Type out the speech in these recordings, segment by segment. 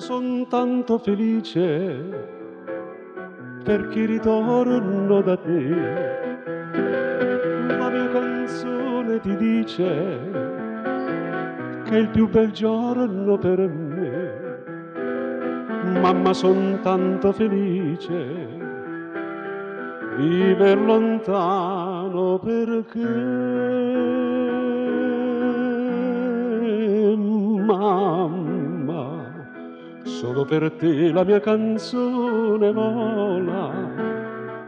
son tanto felice perché ritorno da te. La mia canzone ti dice che è il più bel giorno per me. Mamma, son tanto felice viver lontano perché mamma, solo per te la mia canzone vola.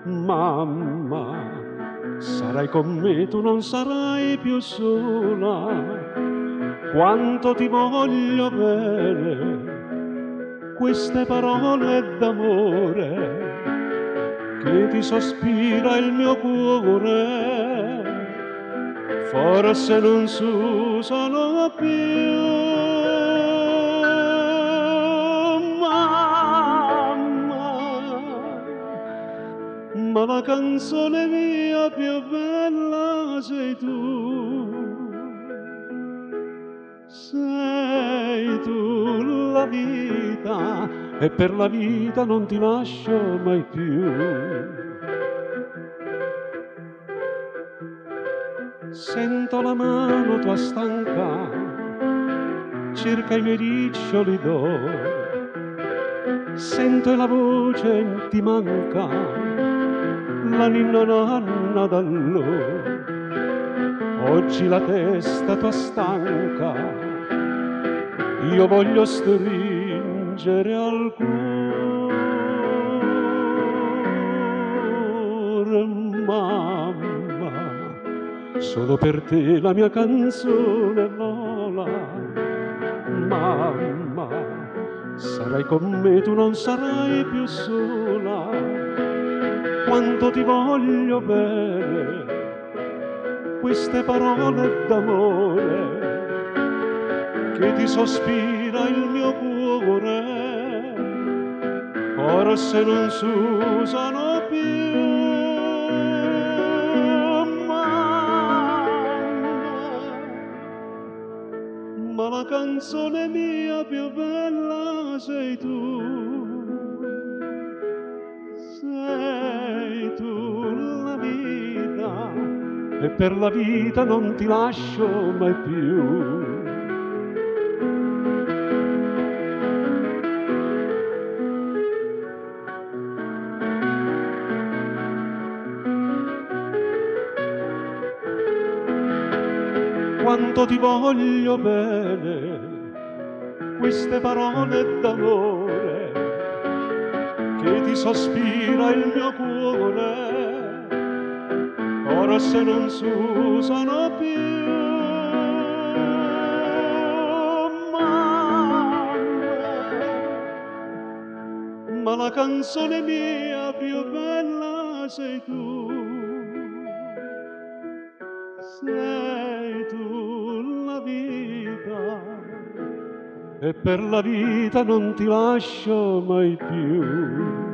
Mamma, sarai con me, tu non sarai più sola. Quanto ti voglio bene, queste parole d'amore che ti sospira il mio cuore, forse non s'usano più. Ma la canzone mia più bella sei tu. Sei tu la vita e per la vita non ti lascio mai più. Sento la mano tua stanca circa i miei riccioli d'oro, sento la voce ti manca, la ninna nanna d'allora. Oggi la testa tua stanca, io voglio stringere al cuore. Mamma, solo per te la mia canzone vola. Mamma, sarai con me, tu non sarai più sola. Quanto ti voglio bene, queste parole d'amore che ti sospira il mio cuore, forse non s'usano più. Ma la canzone mia più bella sei tu. Sei tu la vita e per la vita non ti lascio mai più. Quanto ti voglio bene, queste parole d'amore che ti sospira il mio cuore, forse non s'usano più. Ma la canzone mia più bella sei tu. Sei tu la vita e per la vita non ti lascio mai più.